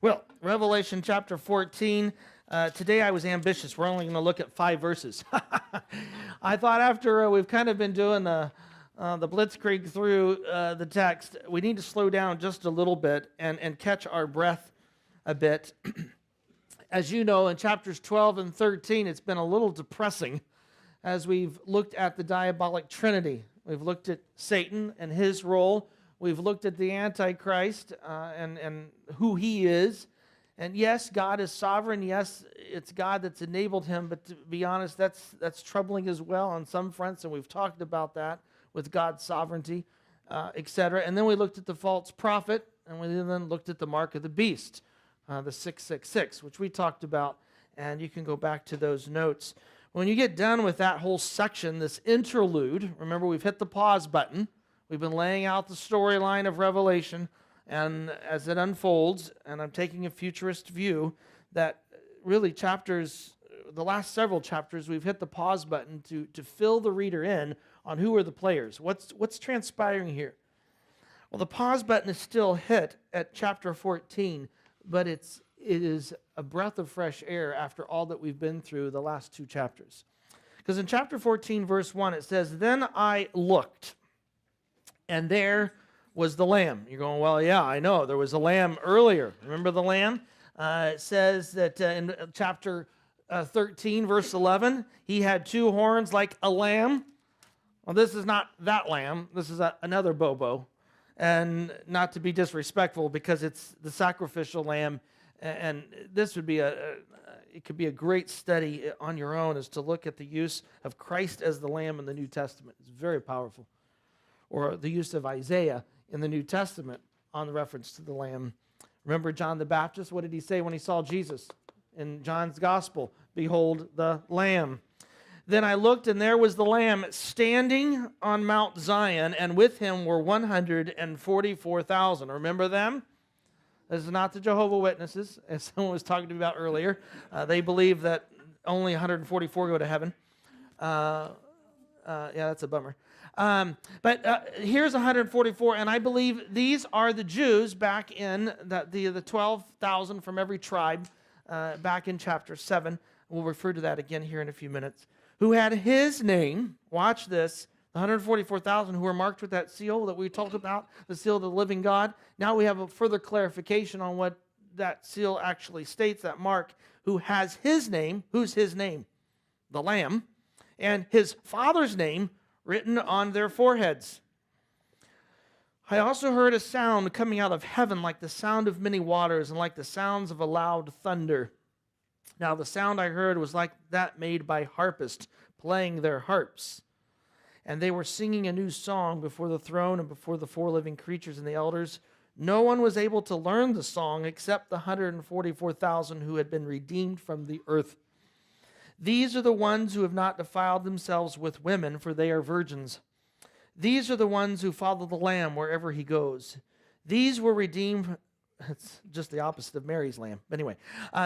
Well, Revelation chapter 14. Today I was ambitious. We're only going to look at 5 verses. I thought after we've kind of been doing the blitzkrieg through the text, we need to slow down just a little bit and catch our breath a bit. As you know, in chapters 12 and 13, it's been a little depressing as we've looked at the diabolic trinity. We've looked at Satan and his role. We've looked at the Antichrist and who he is. And yes, God is sovereign. Yes, it's God that's enabled him. But to be honest, that's troubling as well on some fronts. And we've talked about that with God's sovereignty, etc. And then we looked at the false prophet. And we then looked at the mark of the beast, the 666, which we talked about. And you can go back to those notes. When you get done with that whole section, this interlude, remember we've hit the pause button. We've been laying out the storyline of Revelation, and as it unfolds, and I'm taking a futurist view, that really the last several chapters, we've hit the pause button to fill the reader in on who are the players. What's transpiring here? Well, the pause button is still hit at chapter 14, but it is a breath of fresh air after all that we've been through the last 2 chapters. Because in chapter 14, verse 1, it says, "Then I looked, and there was the lamb." You're going, well, yeah, I know. There was a lamb earlier. Remember the lamb? It says that in chapter 13, verse 11, he had 2 horns like a lamb. Well, this is not that lamb. This is another Bobo. And not to be disrespectful, because it's the sacrificial lamb. And this would be it could be a great study on your own, is to look at the use of Christ as the lamb in the New Testament. It's very powerful. Or the use of Isaiah in the New Testament on the reference to the Lamb. Remember John the Baptist? What did he say when he saw Jesus in John's Gospel? "Behold the Lamb." "Then I looked, and there was the Lamb standing on Mount Zion, and with him were 144,000. Remember them? This is not the Jehovah's Witnesses, as someone was talking to me about earlier. They believe that only 144 go to heaven. Yeah, that's a bummer. But here's 144, and I believe these are the Jews back in the 12,000 from every tribe back in chapter 7. We'll refer to that again here in a few minutes. Who had his name, watch this, the 144,000 who were marked with that seal that we talked about, the seal of the living God. Now we have a further clarification on what that seal actually states, that mark, who has his name. Who's his name? The Lamb. And his Father's name written on their foreheads. I also heard a sound coming out of heaven like the sound of many waters and like the sounds of a loud thunder. Now the sound I heard was like that made by harpists playing their harps. And they were singing a new song before the throne and before the 4 living creatures and the elders. No one was able to learn the song except the 144,000 who had been redeemed from the earth. These are the ones who have not defiled themselves with women, for they are virgins. These are the ones who follow the Lamb wherever he goes. These were redeemed. It's just the opposite of Mary's lamb. Anyway,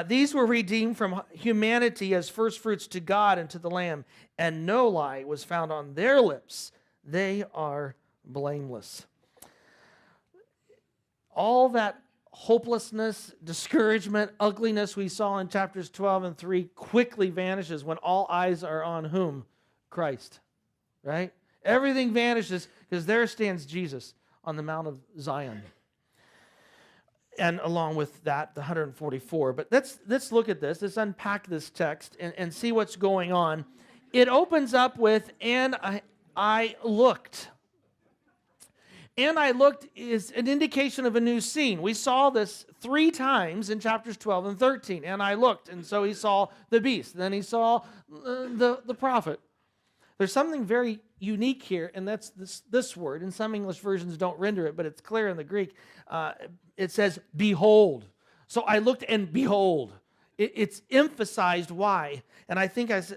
these were redeemed from humanity as firstfruits to God and to the Lamb, and no lie was found on their lips. They are blameless. All that hopelessness, discouragement, ugliness we saw in chapters 12 and 3 quickly vanishes when all eyes are on whom? Christ, right? Everything vanishes because there stands Jesus on the Mount of Zion. And along with that, the 144. But let's look at this. Let's unpack this text and see what's going on. It opens up with, "And I looked." "And I looked" is an indication of a new scene. We saw this 3 times in chapters 12 and 13. "And I looked," and so he saw the beast. Then he saw the prophet. There's something very unique here, and that's this word. And some English versions don't render it, but it's clear in the Greek. It says, "Behold." So I looked, and behold. It's emphasized why. And I think as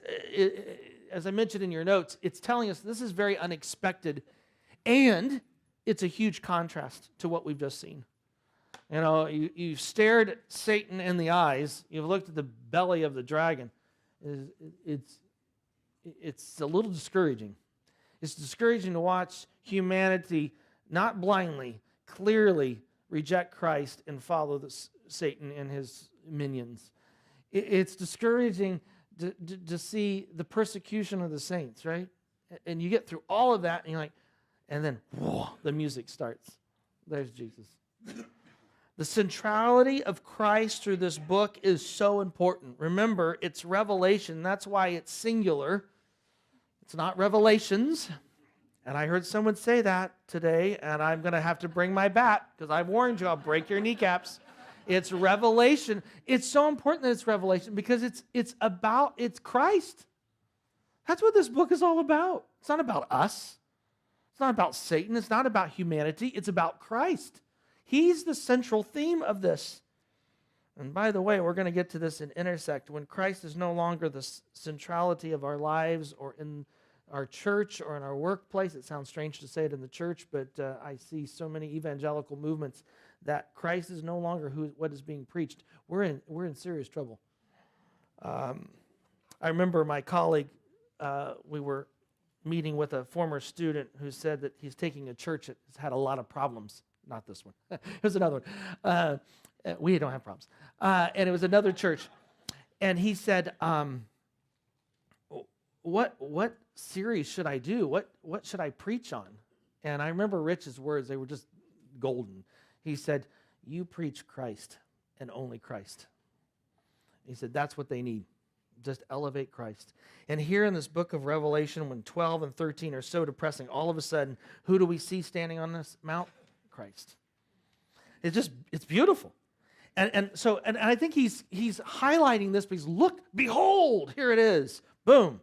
I mentioned in your notes, it's telling us this is very unexpected, and it's a huge contrast to what we've just seen. You know, you've stared at Satan in the eyes. You've looked at the belly of the dragon. It's a little discouraging. It's discouraging to watch humanity not blindly, clearly reject Christ and follow Satan and his minions. It's discouraging to see the persecution of the saints, right? And you get through all of that, and you're like, and then whoa, the music starts. There's Jesus. The centrality of Christ through this book is so important. Remember, it's revelation. That's why it's singular. It's not revelations. And I heard someone say that today, and I'm going to have to bring my bat because I've warned you, I'll break your kneecaps. It's revelation. It's so important that it's revelation because it's Christ. That's what this book is all about. It's not about us. It's not about Satan. It's not about humanity. It's about Christ. He's the central theme of this. And by the way, we're going to get to this in Intersect. When Christ is no longer the centrality of our lives or in our church or in our workplace, it sounds strange to say it in the church, but I see so many evangelical movements that Christ is no longer what is being preached. We're in serious trouble. I remember my colleague, we were meeting with a former student who said that he's taking a church that has had a lot of problems. Not this one. It was another one. We don't have problems. And it was another church. And he said, what series should I do? What should I preach on? And I remember Rich's words. They were just golden. He said, you preach Christ and only Christ. He said, that's what they need. Just elevate Christ. And here in this book of Revelation, when 12 and 13 are so depressing, all of a sudden, who do we see standing on this mount? Christ. It's beautiful. And I think he's highlighting this because look, behold, here it is. Boom.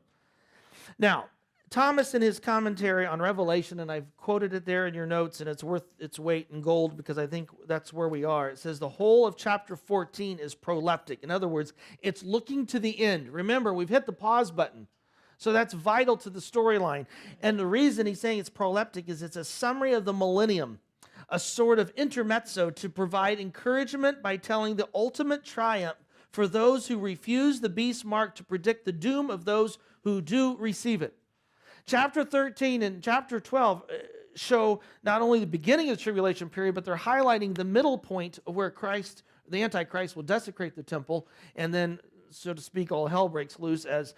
Now, Thomas in his commentary on Revelation, and I've quoted it there in your notes, and it's worth its weight in gold because I think that's where we are. It says the whole of chapter 14 is proleptic. In other words, it's looking to the end. Remember, we've hit the pause button. So that's vital to the storyline. And the reason he's saying it's proleptic is it's a summary of the millennium, a sort of intermezzo to provide encouragement by telling the ultimate triumph for those who refuse the beast mark to predict the doom of those who do receive it. Chapter 13 and chapter 12 show not only the beginning of the tribulation period, but they're highlighting the middle point of where Christ, the Antichrist, will desecrate the temple, and then, so to speak, all hell breaks loose as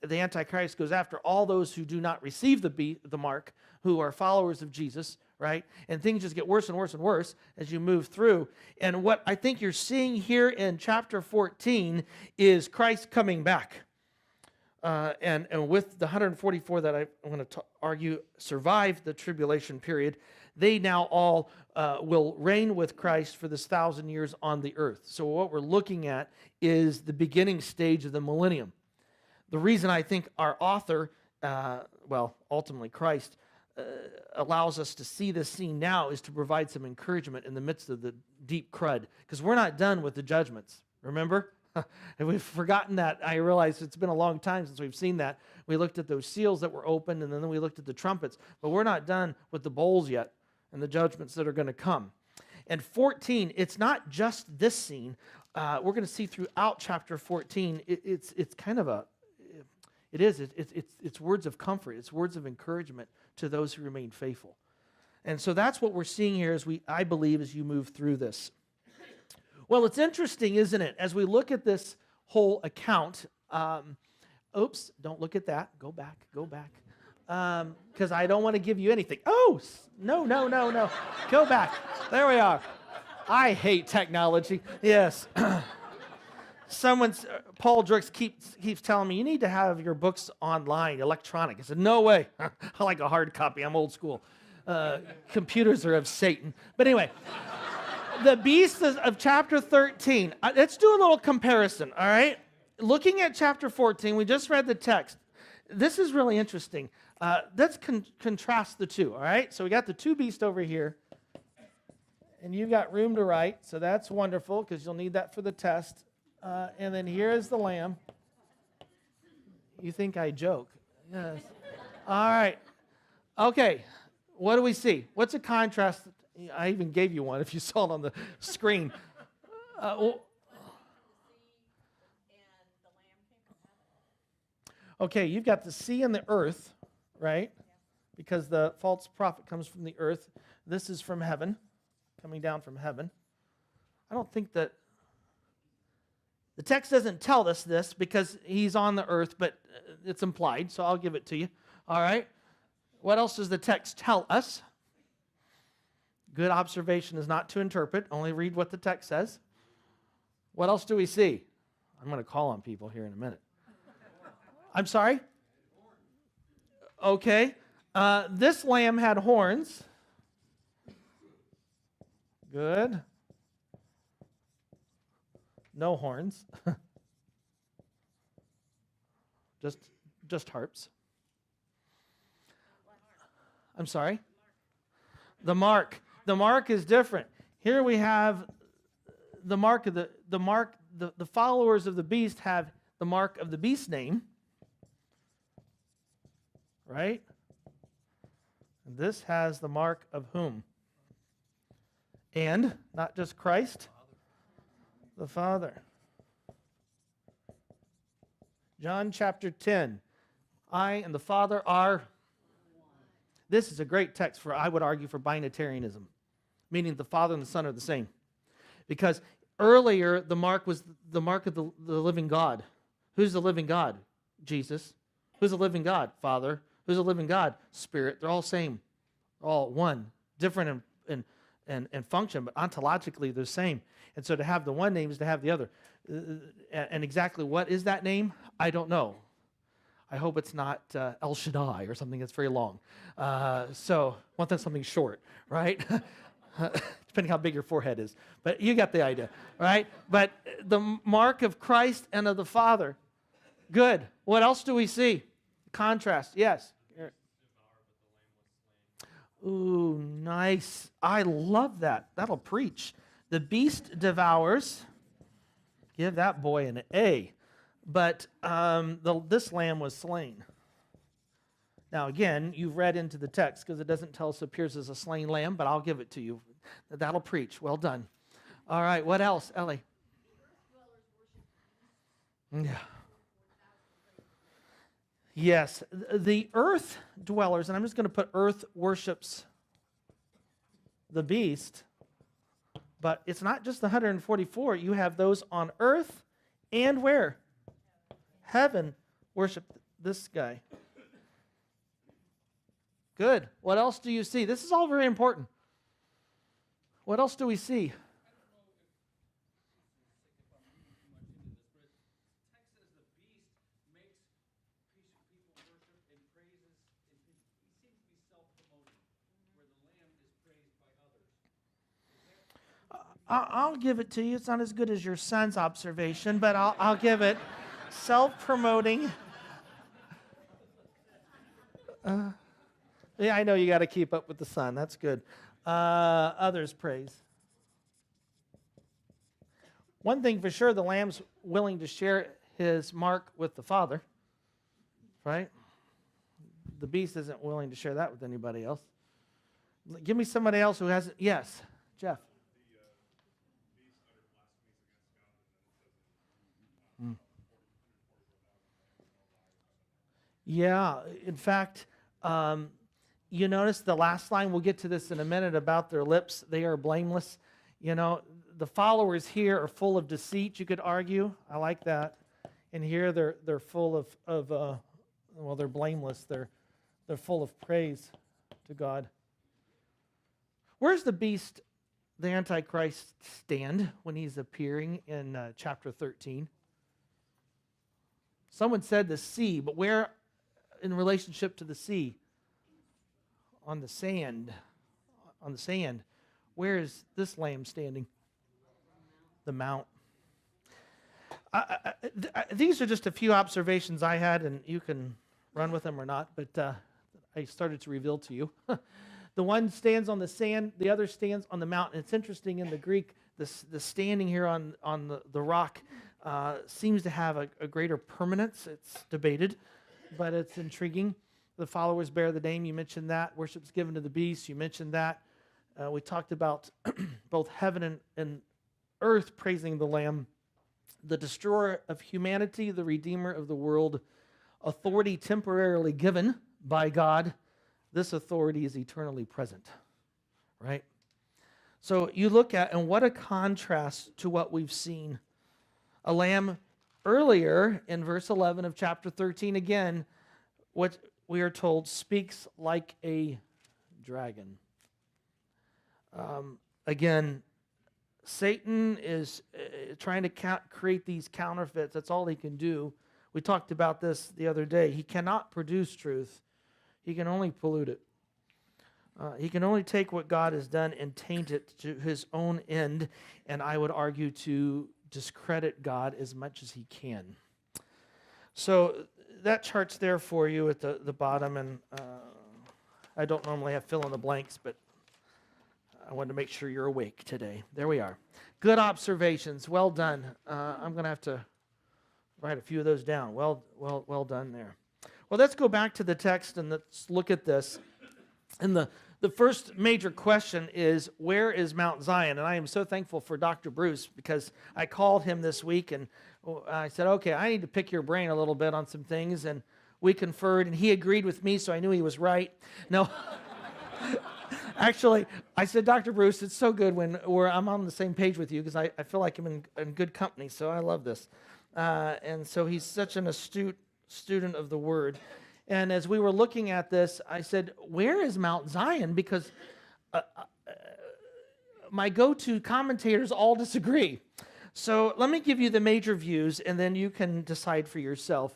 the Antichrist goes after all those who do not receive the mark, who are followers of Jesus, right? And things just get worse and worse and worse as you move through. And what I think you're seeing here in chapter 14 is Christ coming back. And with the 144 that I'm going to argue survived the tribulation period, they now all will reign with Christ for this 1,000 years on the earth. So what we're looking at is the beginning stage of the millennium. The reason I think our author, ultimately Christ, allows us to see this scene now is to provide some encouragement in the midst of the deep crud, because we're not done with the judgments. Remember? And we've forgotten that. I realize it's been a long time since we've seen that. We looked at those seals that were opened, and then we looked at the trumpets. But we're not done with the bowls yet and the judgments that are going to come. And 14, it's not just this scene. We're going to see throughout chapter 14, it's kind of it's words of comfort. It's words of encouragement to those who remain faithful. And so that's what we're seeing here I believe, as you move through this. Well, it's interesting, isn't it? As we look at this whole account, don't look at that. Go back. Because I don't want to give you anything. Oh, no. Go back. There we are. I hate technology. Yes. Paul Drix keeps telling me, you need to have your books online, electronic. I said, no way. I like a hard copy. I'm old school. Computers are of Satan. But anyway. The beast of chapter 13. Let's do a little comparison, all right? Looking at chapter 14, we just read the text. This is really interesting. Let's contrast the two, all right? So we got the two beasts over here, and you've got room to write, so that's wonderful because you'll need that for the test. And then here is the lamb. You think I joke. Yes. All right. Okay. What do we see? What's a contrast? I even gave you one if you saw it on the screen. Okay, you've got the sea and the earth, right? Because the false prophet comes from the earth. This is from heaven, coming down from heaven. I don't think that the text doesn't tell us this because he's on the earth, but it's implied, so I'll give it to you. All right? What else does the text tell us? Good observation is not to interpret, only read what the text says. What else do we see? I'm going to call on people here in a minute. I'm sorry? Okay. This lamb had horns. Good. No horns. just harps. I'm sorry? The mark. The mark is different. Here we have the mark of the followers of the beast have the mark of the beast's name. Right? And this has the mark of whom? And not just Christ, the Father. John chapter 10. I and the Father are. This is a great text for, I would argue, for binitarianism, meaning the Father and the Son are the same. Because earlier, the mark was the mark of the living God. Who's the living God? Jesus. Who's the living God? Father. Who's the living God? Spirit. They're all same. All one. Different in function, but ontologically they're the same. And so to have the one name is to have the other. And exactly what is that name? I don't know. I hope it's not El Shaddai or something that's very long. So want that something short, right? Depending how big your forehead is. But you got the idea, right? But the mark of Christ and of the Father. Good. What else do we see? Contrast. Yes. Ooh, nice. I love that. That'll preach. The beast devours. Give that boy an A. But this lamb was slain. Now, again, you've read into the text because it doesn't tell us it appears as a slain lamb, but I'll give it to you. That'll preach. Well done. All right, what else, Ellie? Yeah. Yes, the earth dwellers, and I'm just going to put earth worships the beast, but it's not just the 144. You have those on earth and where? Heaven worship this guy. Good. What else do you see? This is all very important. What else do we see? I'll give it to you. It's not as good as your son's observation, but I'll give it. Self-promoting. Yeah, I know you got to keep up with the son. That's good. Others praise. One thing for sure, the lamb's willing to share his mark with the Father, right? The beast isn't willing to share that with anybody else. Give me somebody else who hasn't. Yes, Jeff. Yeah, in fact, you notice the last line, we'll get to this in a minute, about their lips, they are blameless. You know, the followers here are full of deceit, you could argue. I like that. And here they're full of well, they're blameless. They're full of praise to God. Where's the beast, the Antichrist, stand when he's appearing in chapter 13? Someone said the sea, but where in relationship to the sea? On the sand. On the sand. Where is this lamb standing? The mount. These are just a few observations I had, and you can run with them or not, but I started to reveal to you. The one stands on the sand, the other stands on the mountain. It's interesting in the Greek, the standing here on the rock seems to have a greater permanence. It's debated, but it's intriguing. The followers bear the name. You mentioned that. Worship's given to the beast. You mentioned that. We talked about both heaven and earth praising the Lamb. The destroyer of humanity, the redeemer of the world, authority temporarily given by God. This authority is eternally present, right? So you look at, and what a contrast to what we've seen. A lamb earlier in verse 11 of chapter 13, again, what we are told speaks like a dragon. Again, Satan is trying to create these counterfeits. That's all he can do. We talked about this the other day. He cannot produce truth. He can only pollute it. He can only take what God has done and taint it to his own end, and I would argue to discredit God as much as he can. So that chart's there for you at the bottom, and I don't normally have fill in the blanks, but I wanted to make sure you're awake today. There we are. Good observations. Well done. I'm going to have to write a few of those down. Well done there. Well, let's go back to the text and let's look at this. And the first major question is, where is Mount Zion? And I am so thankful for Dr. Bruce, because I called him this week and I said, okay, I need to pick your brain a little bit on some things. And we conferred, and he agreed with me, so I knew he was right. No. Actually, I said, Dr. Bruce, it's so good when I'm on the same page with you, because I feel like I'm in good company, so I love this. And so he's such an astute student of the Word. And as we were looking at this, I said, where is Mount Zion? Because my go-to commentators all disagree. So let me give you the major views, and then you can decide for yourself.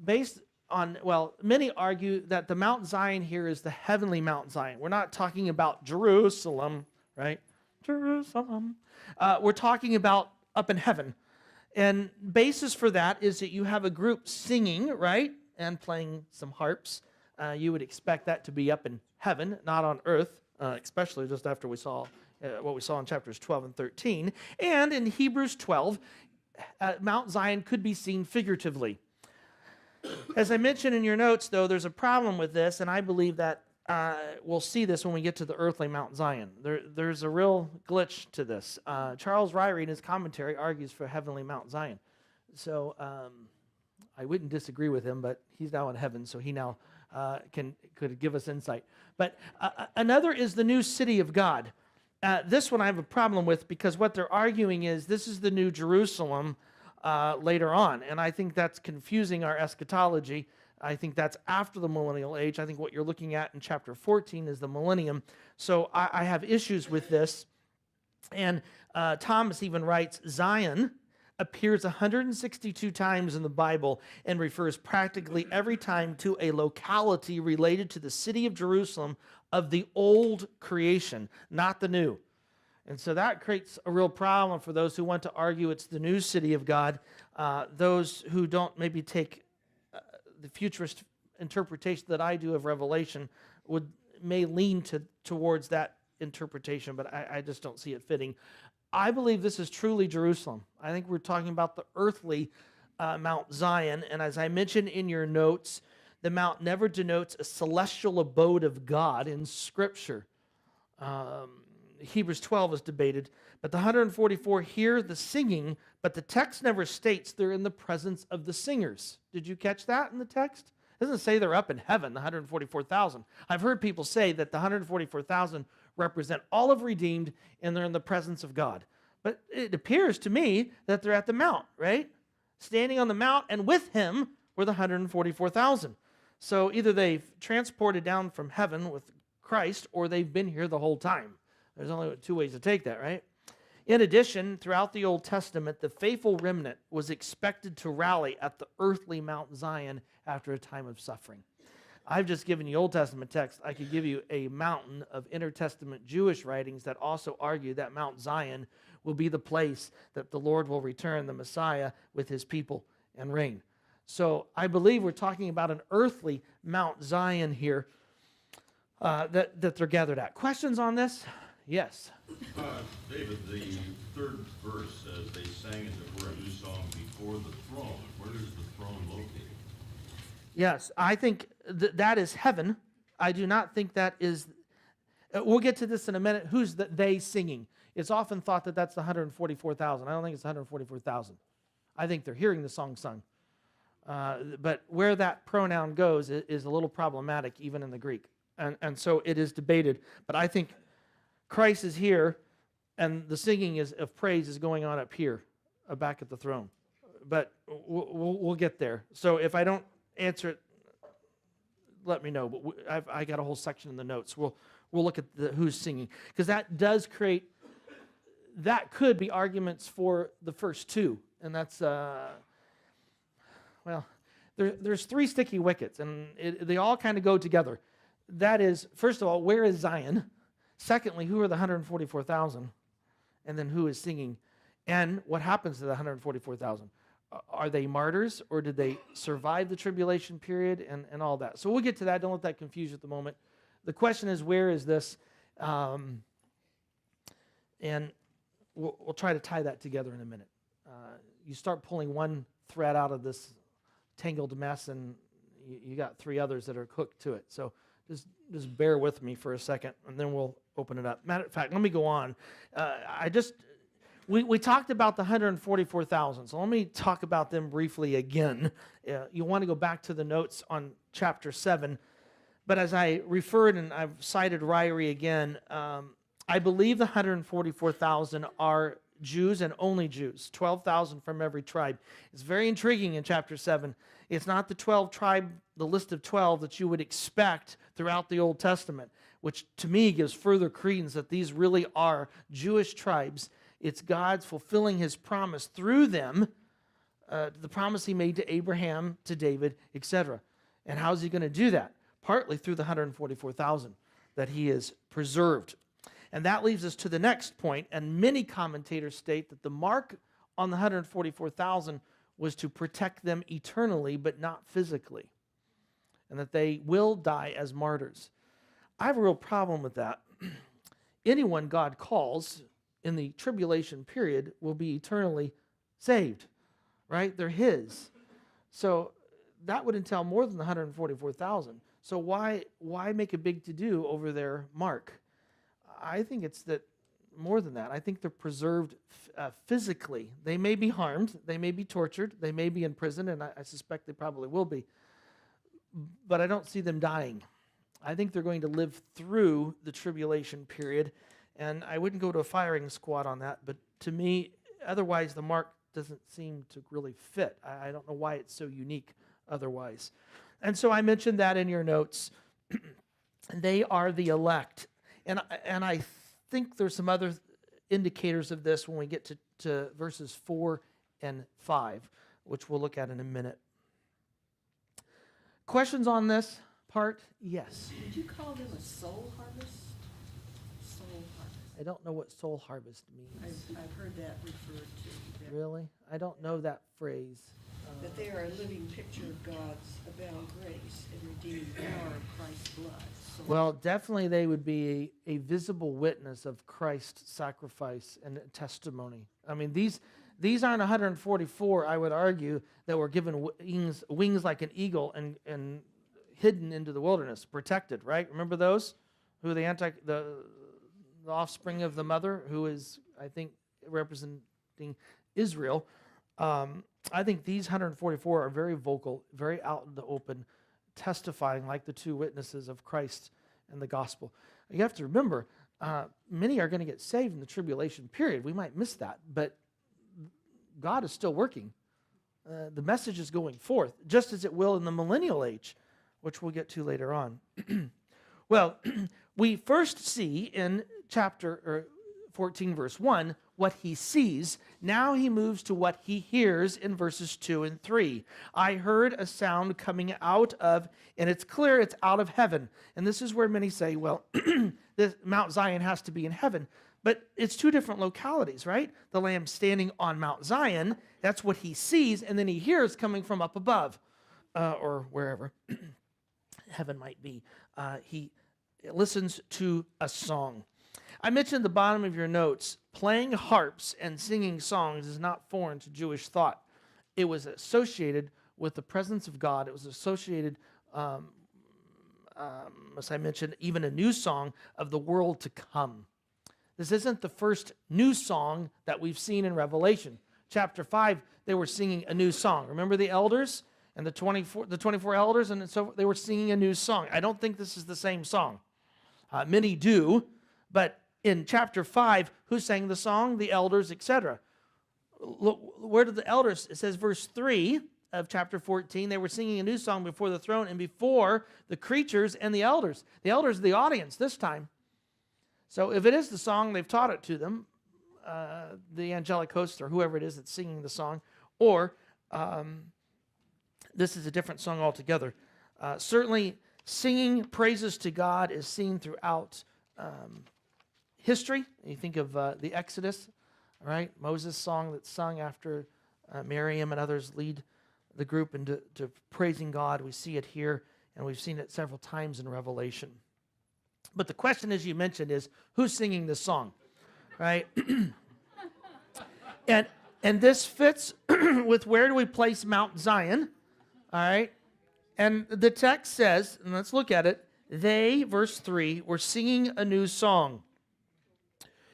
Based on, many argue that the Mount Zion here is the heavenly Mount Zion. We're not talking about Jerusalem, right? Jerusalem. We're talking about up in heaven. And basis for that is that you have a group singing, right? And playing some harps. You would expect that to be up in heaven, not on earth, especially just after we saw what we saw in chapters 12 and 13. And in Hebrews 12, Mount Zion could be seen figuratively. As I mentioned in your notes, though, there's a problem with this, and I believe that we'll see this when we get to the earthly Mount Zion. There's a real glitch to this. Charles Ryrie, in his commentary, argues for heavenly Mount Zion. So I wouldn't disagree with him, but he's now in heaven, so he now could give us insight. But another is the new city of God. This one I have a problem with, because what they're arguing is this is the new Jerusalem later on, and I think that's confusing our eschatology. I think that's after the millennial age. I think what you're looking at in chapter 14 is the millennium. So I have issues with this. And Thomas even writes, Zion appears 162 times in the Bible and refers practically every time to a locality related to the city of Jerusalem of the old creation, not the new. And so that creates a real problem for those who want to argue it's the new city of God. Those who don't maybe take the futurist interpretation that I do of Revelation may lean towards that interpretation, but I just don't see it fitting. I believe this is truly Jerusalem. I think we're talking about the earthly Mount Zion, and as I mentioned in your notes, the mount never denotes a celestial abode of God in Scripture. Hebrews 12 is debated, but the 144 hear the singing, but the text never states they're in the presence of the singers. Did you catch that in the text? It doesn't say they're up in heaven, the 144,000. I've heard people say that the 144,000 represent all of redeemed and they're in the presence of God. But it appears to me that they're at the mount, right? Standing on the mount, and with him were the 144,000. So either they've transported down from heaven with Christ, or they've been here the whole time. There's only two ways to take that, right? In addition, throughout the Old Testament, the faithful remnant was expected to rally at the earthly Mount Zion after a time of suffering. I've just given you Old Testament text. I could give you a mountain of intertestament Jewish writings that also argue that Mount Zion will be the place that the Lord will return the Messiah with his people and reign. So I believe we're talking about an earthly Mount Zion here that they're gathered at. Questions on this? Yes. David, the third verse says they sang as it were a new song before the throne. Where is the throne located? Yes, I think that is heaven. I do not think that is... We'll get to this in a minute. Who's they singing? It's often thought that that's the 144,000. I don't think it's 144,000. I think they're hearing the song sung. But where that pronoun goes is a little problematic, even in the Greek. And so it is debated. But I think Christ is here, and the singing of praise is going on up here, back at the throne. But we'll get there. So if I don't answer it, let me know. But I got a whole section in the notes. We'll look at who's singing, because that does create. That could be arguments for the first two, and that's there's three sticky wickets, and they all kind of go together. That is, first of all, where is Zion? Secondly, who are the 144,000? And then who is singing? And what happens to the 144,000? Are they martyrs, or did they survive the tribulation period and all that? So we'll get to that. Don't let that confuse you at the moment. The question is, where is this? And we'll try to tie that together in a minute. You start pulling one thread out of this tangled mess, and you got three others that are hooked to it. So just bear with me for a second, and then we'll open it up. Matter of fact, let me go on. We talked about the 144,000, so let me talk about them briefly again. You want to go back to the notes on chapter 7, but as I referred, and I've cited Ryrie again, I believe the 144,000 are Jews and only Jews, 12,000 from every tribe. It's very intriguing in chapter 7. It's not the 12 tribe, the list of 12 that you would expect throughout the Old Testament, which to me gives further credence that these really are Jewish tribes. It's God's fulfilling his promise through them, the promise he made to Abraham, to David, etc. And how is he going to do that? Partly through the 144,000 that he has preserved. And that leads us to the next point, and many commentators state that the mark on the 144,000 was to protect them eternally, but not physically, and that they will die as martyrs. I have a real problem with that. Anyone God calls in the tribulation period will be eternally saved, right? They're his. So that would entail more than the 144,000. So why make a big to-do over their mark? I think it's that more than that. I think they're preserved physically. They may be harmed, they may be tortured, they may be in prison, and I suspect they probably will be. But I don't see them dying. I think they're going to live through the tribulation period, and I wouldn't go to a firing squad on that, but to me, otherwise the mark doesn't seem to really fit. I don't know why it's so unique otherwise. And so I mentioned that in your notes. They are the elect. And I think there's some other indicators of this when we get to verses 4 and 5, which we'll look at in a minute. Questions on this part? Yes. Did you call them a soul harvest? Soul harvest. I don't know what soul harvest means. I've heard that referred to. Really? I don't know that phrase. That they are a living picture of God's abound grace and redeeming power of Christ's blood. So Well, definitely they would be a visible witness of Christ's sacrifice and testimony. I mean, these aren't 144, I would argue, that were given wings like an eagle and hidden into the wilderness, protected, right? Remember those? Who are the offspring of the mother, who is, I think, representing Israel. I think these 144 are very vocal, very out in the open, testifying like the two witnesses of Christ and the gospel. You have to remember, many are going to get saved in the tribulation period. We might miss that, but God is still working. The message is going forth, just as it will in the millennial age, which we'll get to later on. Well, we first see in chapter 14, verse 1, what he sees. Now he moves to what he hears in verses 2 and 3. I heard a sound coming out of, and it's clear it's out of heaven. And this is where many say, well, this Mount Zion has to be in heaven. But it's two different localities, right? The Lamb standing on Mount Zion, that's what he sees, and then he hears coming from up above, or wherever heaven might be. He listens to a song. I mentioned at the bottom of your notes, playing harps and singing songs is not foreign to Jewish thought. It was associated with the presence of God. It was associated, as I mentioned, even a new song of the world to come. This isn't the first new song that we've seen in Revelation. Chapter 5, they were singing a new song. Remember the elders and the 24 elders? And so they were singing a new song. I don't think this is the same song. Many do, but In chapter 5, who sang the song? The elders, etc. Look, where did the elders? It says verse 3 of chapter 14, they were singing a new song before the throne and before the creatures and the elders. The elders are the audience this time. So if it is the song, they've taught it to them, the angelic host or whoever it is that's singing the song, or this is a different song altogether. Certainly, singing praises to God is seen throughout history. You think of the Exodus, right? Moses' song that's sung after Miriam and others lead the group into praising God. We see it here, and we've seen it several times in Revelation. But the question, as you mentioned, is who's singing this song, right? and this fits with where do we place Mount Zion, all right? And the text says, and let's look at it, they, verse 3, were singing a new song.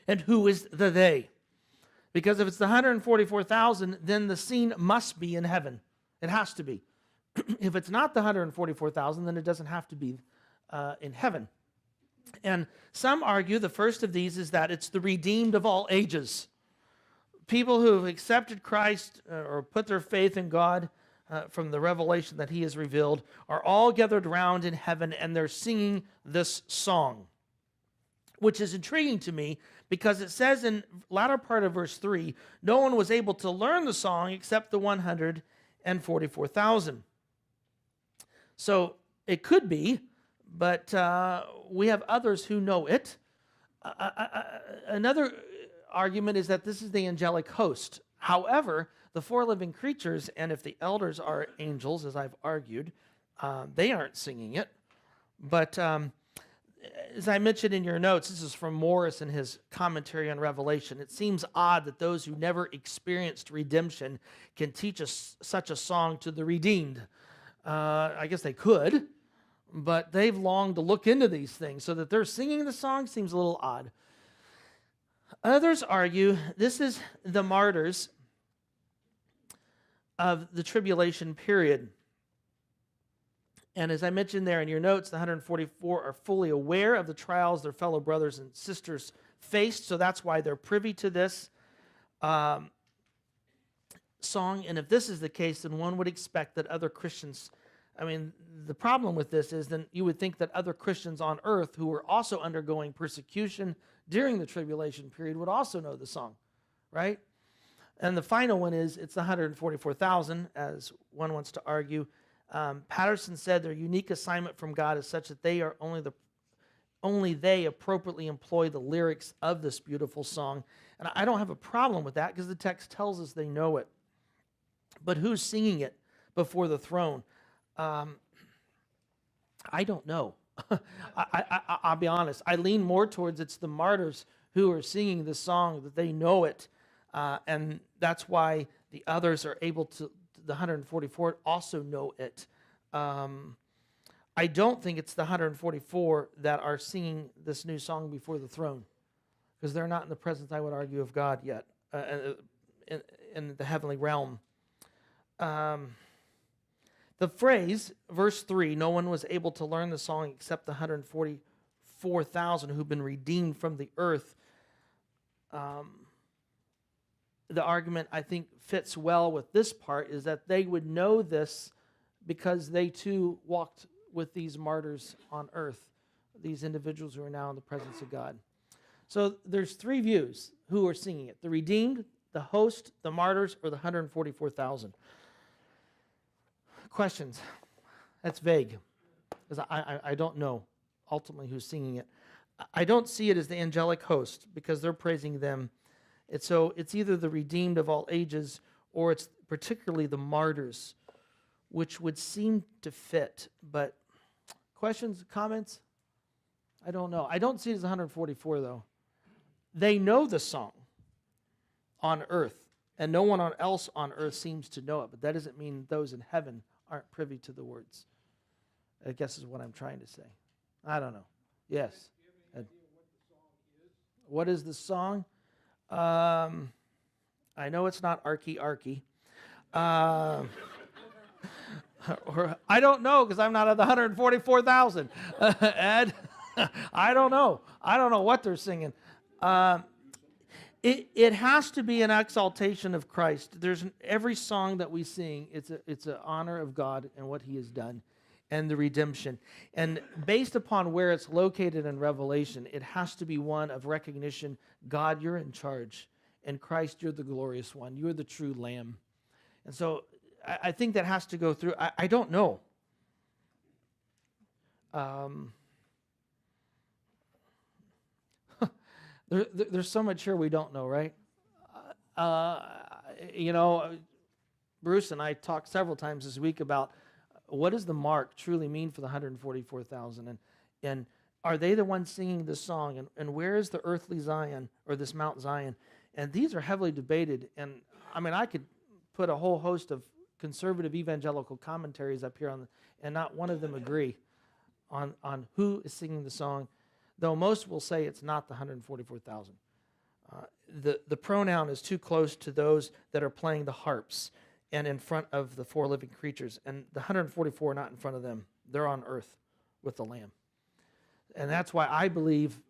And who is the they? Because if it's the 144,000, then the scene must be in heaven. It has to be. If it's not the 144,000, then it doesn't have to be in heaven. And some argue the first of these is that it's the redeemed of all ages. People who have accepted Christ or put their faith in God from the revelation that he has revealed are all gathered around in heaven, and they're singing this song, which is intriguing to me because it says in latter part of verse 3, no one was able to learn the song except the 144,000. So it could be, but we have others who know it. Another argument is that this is the angelic host. However, the four living creatures, and if the elders are angels, as I've argued, they aren't singing it. But as I mentioned in your notes, this is from Morris in his commentary on Revelation. It seems odd that those who never experienced redemption can teach us such a song to the redeemed. I guess they could, but they've longed to look into these things. So that they're singing the song seems a little odd. Others argue this is the martyrs of the tribulation period. And as I mentioned there in your notes, the 144 are fully aware of the trials their fellow brothers and sisters faced, so that's why they're privy to this song. And if this is the case, then one would expect that other Christians, the problem with this is then you would think that other Christians on earth who were also undergoing persecution during the tribulation period would also know the song, right? And the final one is it's the 144,000, as one wants to argue. Patterson said their unique assignment from God is such that they are only they appropriately employ the lyrics of this beautiful song. And I don't have a problem with that because the text tells us they know it. But who's singing it before the throne? I don't know. I'll be honest. I lean more towards it's the martyrs who are singing the song, that they know it. And that's why the others are able to, the 144 also know it. I don't think it's the 144 that are singing this new song before the throne, because they're not in the presence, I would argue, of God yet, in the heavenly realm. The phrase, verse 3, no one was able to learn the song except the 144,000 who've been redeemed from the earth. The argument, I think, fits well with this part is that they would know this because they too walked with these martyrs on earth, these individuals who are now in the presence of God. So there's three views who are singing it: the redeemed, the host, the martyrs, or the 144,000. Questions? That's vague, because I don't know ultimately who's singing it. I don't see it as the angelic host because they're praising them. It's either the redeemed of all ages or it's particularly the martyrs, which would seem to fit. But questions, comments? I don't know. I don't see it as 144, though. They know the song on earth, and no one else on earth seems to know it, but that doesn't mean those in heaven aren't privy to the words. I guess is what I'm trying to say. I don't know. Yes? Do you have any idea What is the song? I know it's not Arky Arky. Or I don't know because I'm not at the 144,000. Ed, I don't know. I don't know what they're singing. It has to be an exaltation of Christ. Every song that we sing, it's an honor of God and what He has done, and the redemption. And based upon where it's located in Revelation, it has to be one of recognition. God, you're in charge, and Christ, you're the glorious one. You're the true Lamb. And so I think that has to go through. I don't know. There's so much here we don't know, right? Uh, you know, Bruce and I talked several times this week about what does the mark truly mean for the 144,000, and are they the ones singing this song, and where is the earthly Zion or this Mount Zion? And these are heavily debated, and I mean I could put a whole host of conservative evangelical commentaries up here and not one of them agree on who is singing the song, though most will say it's not the 144,000. The pronoun is too close to those that are playing the harps and in front of the four living creatures. And the 144 are not in front of them. They're on earth with the Lamb. And that's why I believe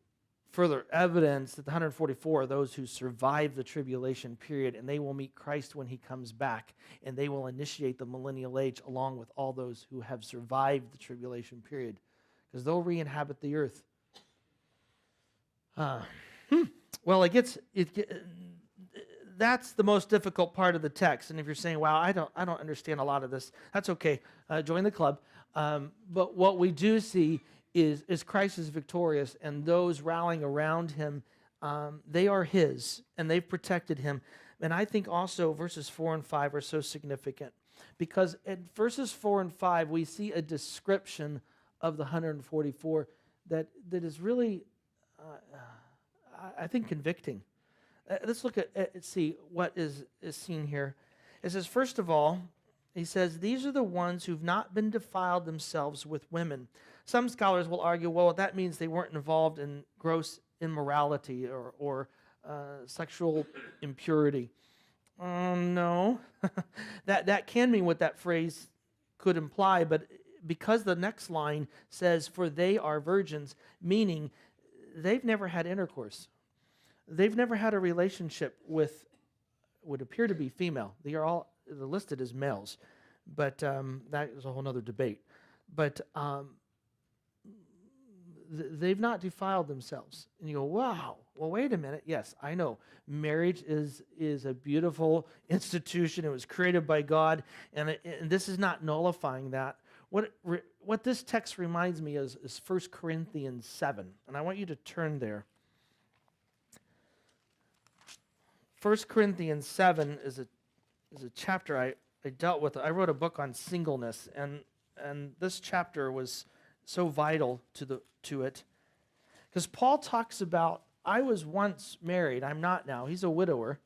further evidence that the 144 are those who survive the tribulation period, and they will meet Christ when He comes back, and they will initiate the millennial age along with all those who have survived the tribulation period, because they'll re-inhabit the earth. Well, that's the most difficult part of the text. And if you're saying, "Wow, I don't understand a lot of this," that's okay. Join the club. But what we do see is Christ is victorious, and those rallying around Him, they are His, and they've protected Him. And I think also verses 4 and 5 are so significant, because in verses 4 and 5 we see a description of the 144 that is really, I think, convicting. Let's look at see what is seen here. It says, first of all, he says, these are the ones who've not been defiled themselves with women. Some scholars will argue, well, that means they weren't involved in gross immorality or sexual impurity. No. that can mean what that phrase could imply, but because the next line says, for they are virgins, meaning they've never had intercourse. They've never had a relationship with what would appear to be female. They're listed as males, but that is a whole other debate. But they've not defiled themselves. And you go, wow, well, wait a minute. Yes, I know. Marriage is a beautiful institution. It was created by God, and this is not nullifying that. What this text reminds me is 1 Corinthians 7, and I want you to turn there. 1 Corinthians 7 is a chapter I dealt with. I wrote a book on singleness, and this chapter was so vital to it, because Paul talks about, I was once married, I'm not now. He's a widower.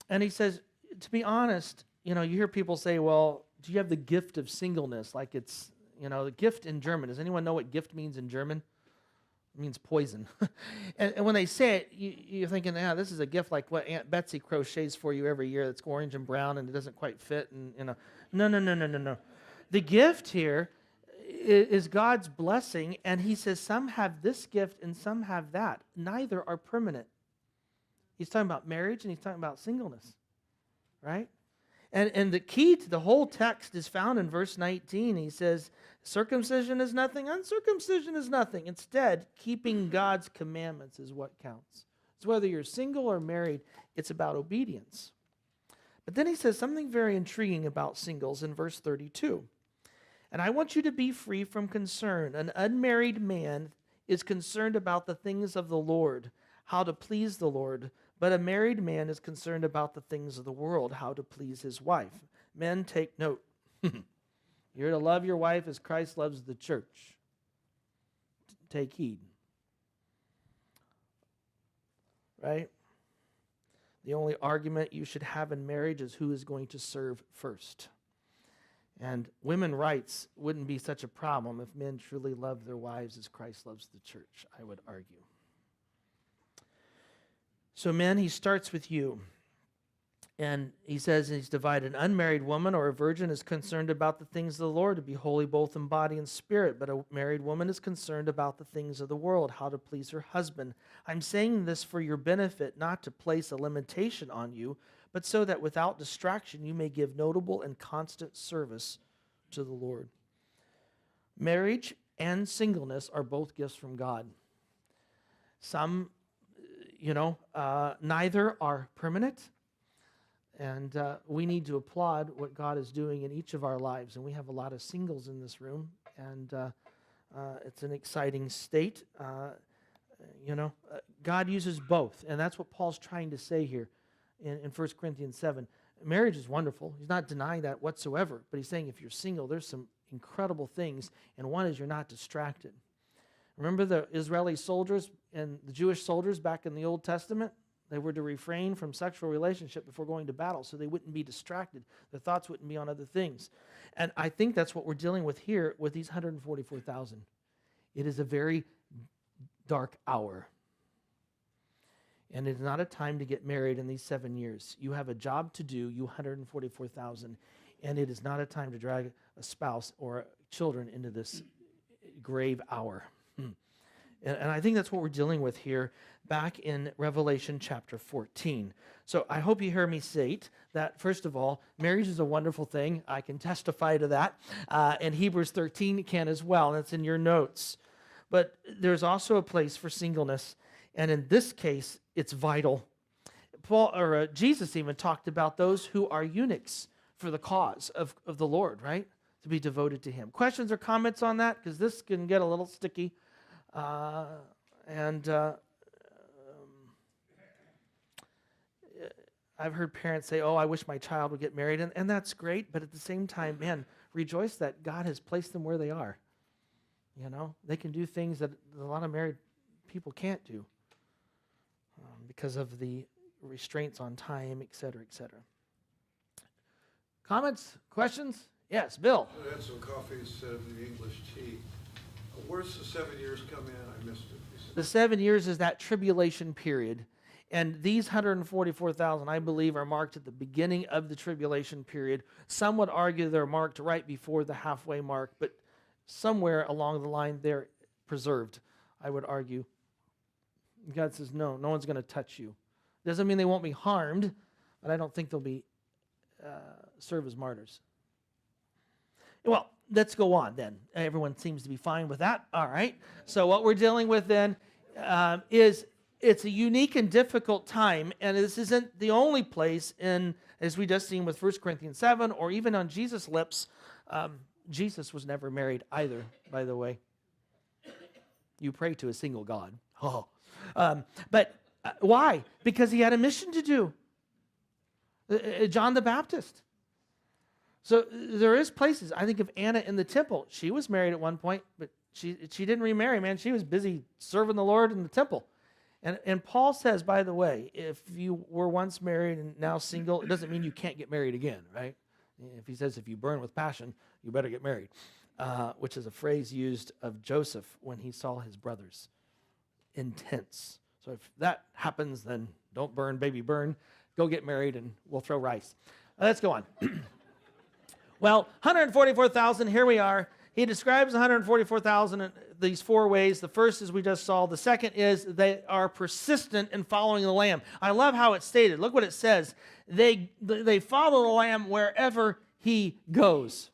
And he says, to be honest, you hear people say, well, do you have the gift of singleness? Like it's, the gift in German. Does anyone know what gift means in German? It means poison. and when they say it, you're thinking, this is a gift like what Aunt Betsy crochets for you every year. That's orange and brown and it doesn't quite fit. And No. The gift here is God's blessing, and He says some have this gift and some have that. Neither are permanent. He's talking about marriage and He's talking about singleness, right? And the key to the whole text is found in verse 19. He says, circumcision is nothing, uncircumcision is nothing. Instead, keeping God's commandments is what counts. So whether you're single or married, it's about obedience. But then he says something very intriguing about singles in verse 32. And I want you to be free from concern. An unmarried man is concerned about the things of the Lord, how to please the Lord. But a married man is concerned about the things of the world, how to please his wife. Men, take note. You're to love your wife as Christ loves the church. Take heed. Right? The only argument you should have in marriage is who is going to serve first. And women's rights wouldn't be such a problem if men truly loved their wives as Christ loves the church, I would argue. So men, he starts with you. And he says he's divided. An unmarried woman or a virgin is concerned about the things of the Lord, to be holy both in body and spirit. But a married woman is concerned about the things of the world, how to please her husband. I'm saying this for your benefit, not to place a limitation on you, but so that without distraction you may give notable and constant service to the Lord. Marriage and singleness are both gifts from God. Some, neither are permanent. And we need to applaud what God is doing in each of our lives. And we have a lot of singles in this room, and it's an exciting state. God uses both, and that's what Paul's trying to say here in 1 Corinthians 7. Marriage is wonderful. He's not denying that whatsoever, but he's saying if you're single, there's some incredible things, and one is you're not distracted. Remember the Israeli soldiers and the Jewish soldiers back in the Old Testament? They were to refrain from sexual relationship before going to battle so they wouldn't be distracted. Their thoughts wouldn't be on other things. And I think that's what we're dealing with here with these 144,000. It is a very dark hour. And it is not a time to get married in these 7 years. You have a job to do, you 144,000. And it is not a time to drag a spouse or children into this grave hour. And I think that's what we're dealing with here back in Revelation chapter 14. So I hope you hear me state that, first of all, marriage is a wonderful thing. I can testify to that. And Hebrews 13 can as well. That's in your notes. But there's also a place for singleness. And in this case, it's vital. Jesus even talked about those who are eunuchs for the cause of the Lord, right? To be devoted to him. Questions or comments on that? Because this can get a little sticky. I've heard parents say, I wish my child would get married, and that's great, but at the same time, man, rejoice that God has placed them where they are. They can do things that a lot of married people can't do because of the restraints on time, et cetera, et cetera. Comments? Questions? Yes, Bill. I had some coffee instead of the English tea. Where's the 7 years come in? I missed it. The 7 years is that tribulation period. And these 144,000, I believe, are marked at the beginning of the tribulation period. Some would argue they're marked right before the halfway mark, but somewhere along the line they're preserved, I would argue. God says, no one's going to touch you. Doesn't mean they won't be harmed, but I don't think they'll be serve as martyrs. Well, let's go on then. Everyone seems to be fine with that. All right. So what we're dealing with then is it's a unique and difficult time, and this isn't the only place in, as we just seen with 1 Corinthians 7, or even on Jesus' lips. Jesus was never married either, by the way. You pray to a single God. But why? Because he had a mission to do. John the Baptist. So there is places. I think of Anna in the temple. She was married at one point, but she didn't remarry, man. She was busy serving the Lord in the temple. And Paul says, by the way, if you were once married and now single, it doesn't mean you can't get married again, right? If he says if you burn with passion, you better get married, which is a phrase used of Joseph when he saw his brothers. Intense. So if that happens, then don't burn, baby, burn. Go get married and we'll throw rice. Let's go on. Well, 144,000, here we are. He describes 144,000 in these four ways. The first is we just saw. The second is they are persistent in following the Lamb. I love how it's stated. Look what it says. They follow the Lamb wherever he goes.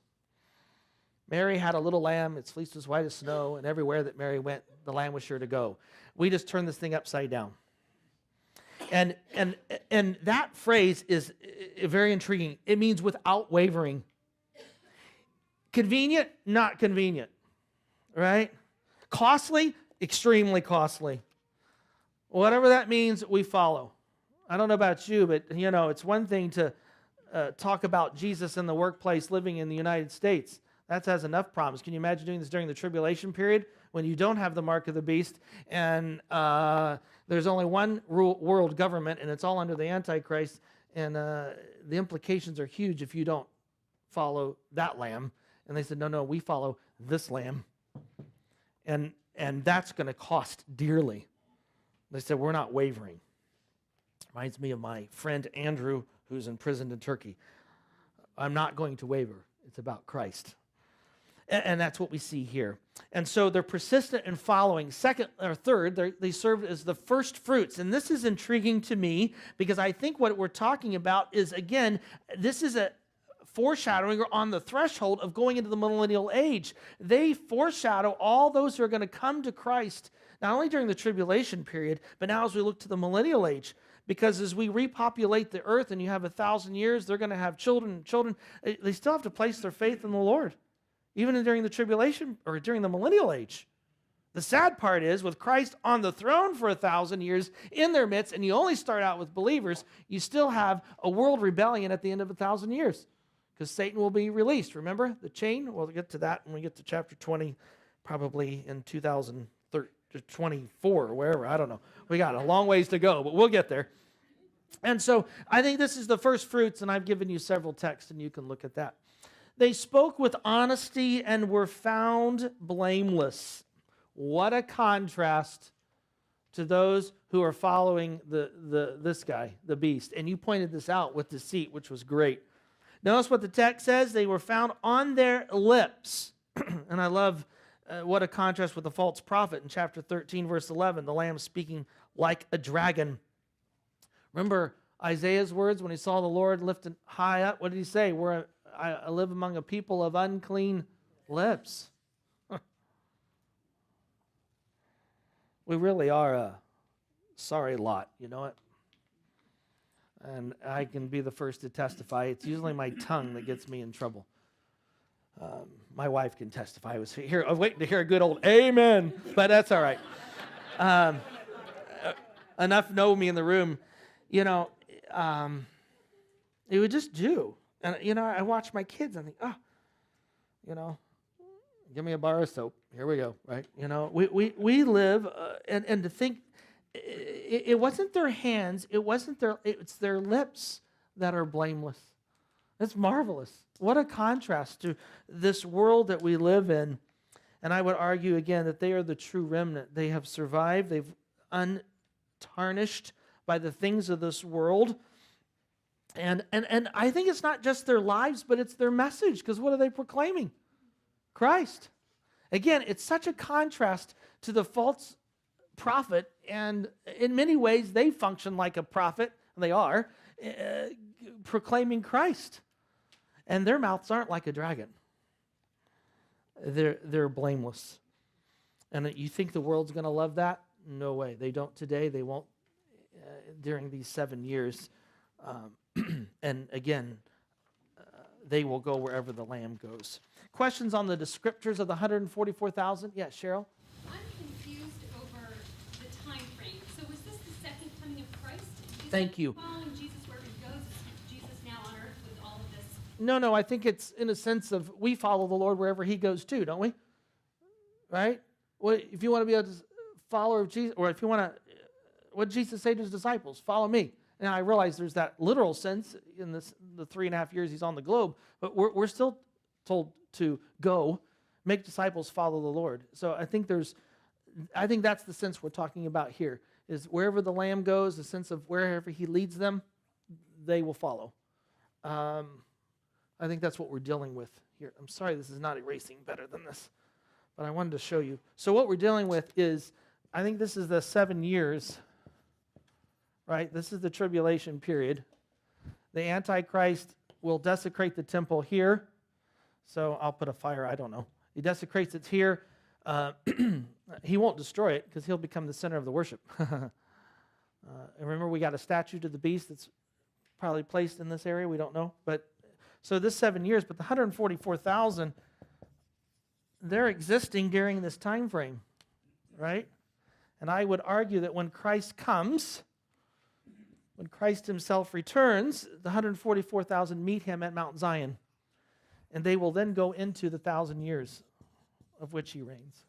Mary had a little lamb. Its fleece was white as snow, and everywhere that Mary went, the lamb was sure to go. We just turned this thing upside down. And that phrase is very intriguing. It means without wavering. Convenient, not convenient, right? Costly, extremely costly. Whatever that means, we follow. I don't know about you, but it's one thing to talk about Jesus in the workplace living in the United States. That has enough problems. Can you imagine doing this during the tribulation period when you don't have the mark of the beast and there's only one world government and it's all under the Antichrist, and the implications are huge if you don't follow that lamb. And they said, no, we follow this lamb. And that's going to cost dearly. They said, we're not wavering. Reminds me of my friend Andrew, who's imprisoned in Turkey. I'm not going to waver. It's about Christ. And that's what we see here. And so they're persistent in following. Second or third, they serve as the first fruits. And this is intriguing to me because I think what we're talking about is, again, this is a foreshadowing or on the threshold of going into the millennial age. They foreshadow all those who are going to come to Christ, not only during the tribulation period, but now as we look to the millennial age. Because as we repopulate the earth and you have 1,000 years, they're going to have children and children. They still have to place their faith in the Lord, even during the tribulation or during the millennial age. The sad part is, with Christ on the throne for 1,000 years in their midst, and you only start out with believers, you still have a world rebellion at the end of 1,000 years. Because Satan will be released. Remember the chain? We'll get to that when we get to chapter 20, probably in 2024 or wherever. I don't know. We got a long ways to go, but we'll get there. And so I think this is the first fruits, and I've given you several texts, and you can look at that. They spoke with honesty and were found blameless. What a contrast to those who are following this guy, the beast. And you pointed this out with deceit, which was great. Notice what the text says. They were found on their lips. And I love what a contrast with the false prophet in chapter 13, verse 11. The Lamb speaking like a dragon. Remember Isaiah's words when he saw the Lord lifted high up? What did he say? I live among a people of unclean lips. We really are a sorry lot, you know it? And I can be the first to testify. It's usually my tongue that gets me in trouble. My wife can testify. I was waiting to hear a good old amen, but that's all right. Enough know me in the room. You know, it would just do. And, you know, I watch my kids and I think, you know, give me a bar of soap. Here we go, right? You know, we live, and to think, it wasn't their hands, it's their lips that are blameless. It's marvelous. What a contrast to this world that we live in. And I would argue again that they are the true remnant. They have survived. They've untarnished by the things of this world. And I think it's not just their lives, but it's their message. Because what are they proclaiming? Christ. Again, it's such a contrast to the false prophet, and in many ways they function like a prophet, they are, proclaiming Christ. And their mouths aren't like a dragon. They're blameless. And you think the world's going to love that? No way. They don't today. They won't during these 7 years. And again, they will go wherever the Lamb goes. Questions on the descriptors of the 144,000? Yeah, Cheryl? I'm confused over the time frame. So was this the second coming of Christ? Thank you. Following Jesus wherever he goes, is Jesus now on earth with all of this? No, I think it's in a sense of we follow the Lord wherever he goes too, don't we? Right? Well, if you want to be a follower of Jesus, or if you want to, what did Jesus say to his disciples? Follow me. Now, I realize there's that literal sense in the 3.5 years he's on the globe, but we're still told to go, make disciples, follow the Lord. So I think that's the sense we're talking about here, is wherever the Lamb goes, the sense of wherever he leads them, they will follow. I think that's what we're dealing with here. I'm sorry this is not erasing better than this, but I wanted to show you. So what we're dealing with is, I think this is the 7 years, right? This is the tribulation period. The Antichrist will desecrate the temple here. So I'll put a fire, I don't know. He desecrates it here. He won't destroy it because he'll become the center of the worship. And remember, we got a statue to the beast that's probably placed in this area. We don't know. But so this 7 years, but the 144,000, they're existing during this time frame, right? And I would argue that when Christ comes, when Christ himself returns, the 144,000 meet him at Mount Zion. And they will then go into the 1,000 years of which he reigns.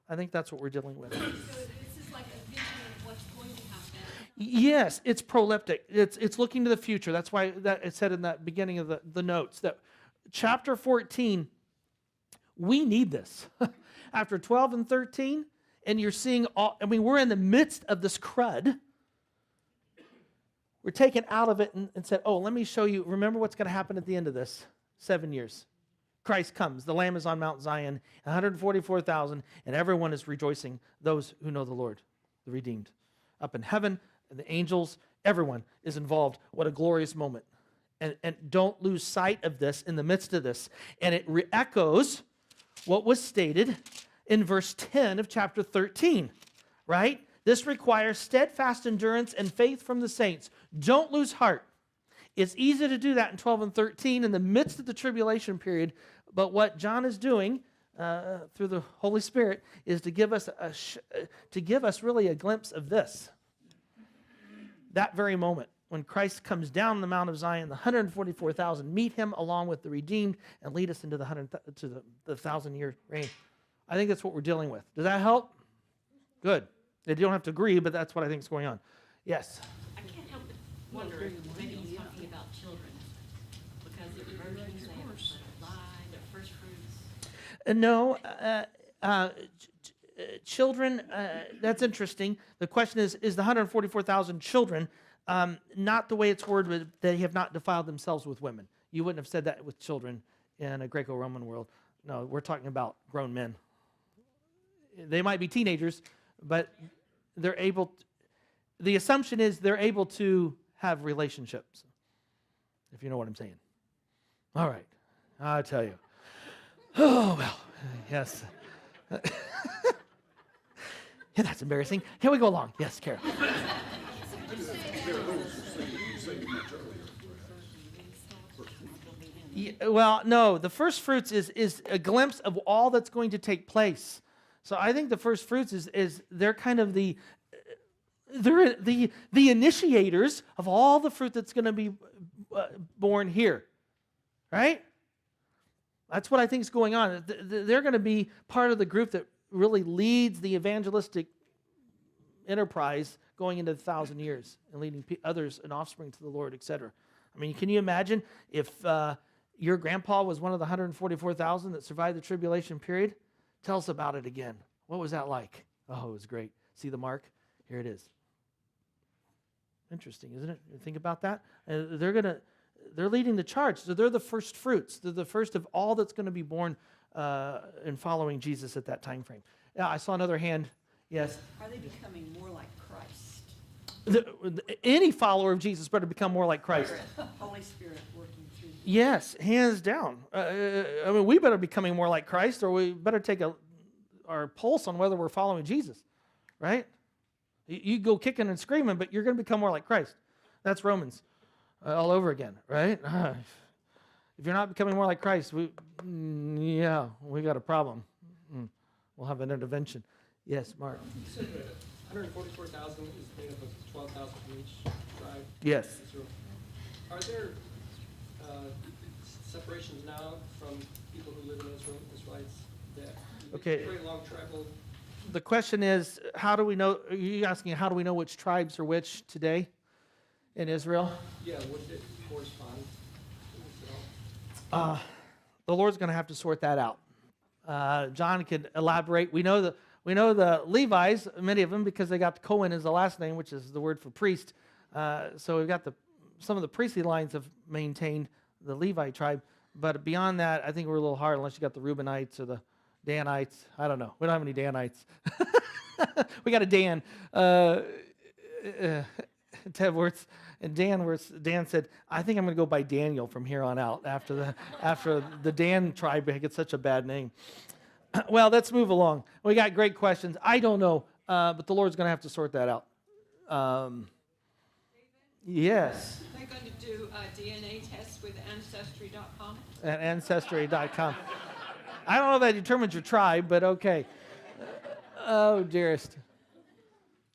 I think that's what we're dealing with. So this is like a vision of what's going to happen. Yes, it's proleptic. It's looking to the future. That's why that it said in that beginning of the notes that chapter 14, we need this. After 12 and 13, and you're seeing we're in the midst of this crud. we're taken out of it and said, oh, let me show you. Remember what's going to happen at the end of this 7 years. Christ comes. The Lamb is on Mount Zion, 144,000, and everyone is rejoicing, those who know the Lord, the redeemed. Up in heaven, the angels, everyone is involved. What a glorious moment. And don't lose sight of this in the midst of this. And it re-echoes what was stated in verse 10 of chapter 13, right? This requires steadfast endurance and faith from the saints. Don't lose heart. It's easy to do that in 12 and 13 in the midst of the tribulation period, but what John is doing through the Holy Spirit is to give us really a glimpse of this. That very moment when Christ comes down the Mount of Zion, the 144,000 meet him along with the redeemed and lead us into the 1,000-year reign. I think that's what we're dealing with. Does that help? Good. You don't have to agree, but that's what I think is going on. Yes? I can't help but wonder if maybe he's talking about children, because the virgins, they have supply, their first fruits. No. Children, that's interesting. The question is the 144,000 children, not the way it's worded, they have not defiled themselves with women. You wouldn't have said that with children in a Greco-Roman world. No, we're talking about grown men. They might be teenagers, but they're able the assumption is they're able to have relationships, if you know what I'm saying. All right, I'll tell you. Oh, well, yes. Yeah, that's embarrassing. Here we go along. Yes, Karen. Yeah, well, no, the first fruits is a glimpse of all that's going to take place. So I think the first fruits is they're kind of the initiators of all the fruit that's going to be born here, right? That's what I think is going on. They're going to be part of the group that really leads the evangelistic enterprise going into 1,000 years and leading others and offspring to the Lord, etc. I mean, can you imagine if your grandpa was one of the 144,000 that survived the tribulation period? Tell us about it again. What was that like? Oh, it was great. See the mark? Here it is. Interesting, isn't it? Think about that. They're leading the charge. So they're the first fruits. They're the first of all that's going to be born in following Jesus at that time frame. Yeah, I saw another hand. Yes. Are they becoming more like Christ? Any follower of Jesus better become more like Christ. Holy Spirit working through them. Yes, hands down. I mean, we better be becoming more like Christ, or we better take our pulse on whether we're following Jesus, right? You go kicking and screaming, but you're going to become more like Christ. That's Romans all over again, right? If you're not becoming more like Christ, we got a problem. We'll have an intervention. Yes, Mark. You said that 144,000 is made up of 12,000 from each tribe. Yes. Are there separations now from people who live in Israel, Israelites, that Okay. very long tribal? The question is, how do we know? Are you asking how do we know which tribes are which today in Israel? Yeah, would it correspond at all? The Lord's going to have to sort that out. John can elaborate. We know the Levites, many of them, because they got Cohen as the last name, which is the word for priest. So we've got some of the priestly lines have maintained the Levi tribe, but beyond that, I think we're a little hard unless you got the Reubenites or the Danites. I don't know. We don't have any Danites. We got a Dan. Tedworth and Dan said, I think I'm going to go by Daniel from here on out after the Dan tribe gets such a bad name. Well, let's move along. We got great questions. I don't know, but the Lord's going to have to sort that out. Yes. They're going to do a DNA test with Ancestry.com. At Ancestry.com. I don't know if that determines your tribe, but okay. Oh, dearest.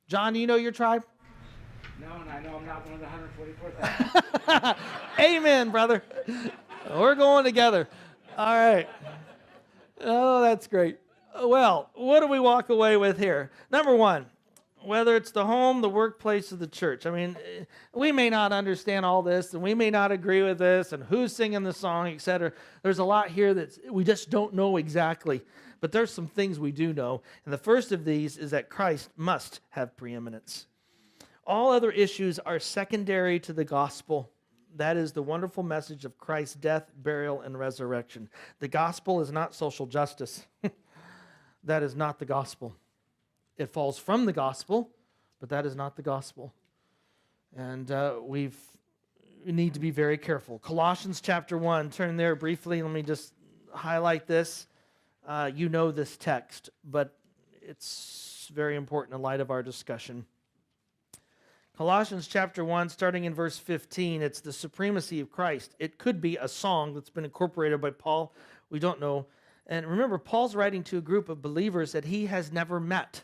John, do you know your tribe? No, and I know I'm not one of the 144,000. Amen, brother. We're going together. All right. Oh, that's great. Well, what do we walk away with here? Number one, whether it's the home, the workplace, or the church. I mean, we may not understand all this, and we may not agree with this, and who's singing the song, etc. There's a lot here that we just don't know exactly. But there's some things we do know. And the first of these is that Christ must have preeminence. All other issues are secondary to the gospel. That is the wonderful message of Christ's death, burial, and resurrection. The gospel is not social justice. That is not the gospel. It falls from the gospel, but that is not the gospel. And we need to be very careful. Colossians chapter 1, turn there briefly. Let me just highlight this. You know this text, but it's very important in light of our discussion. Colossians chapter 1, starting in verse 15, it's the supremacy of Christ. It could be a song that's been incorporated by Paul. We don't know. And remember, Paul's writing to a group of believers that he has never met.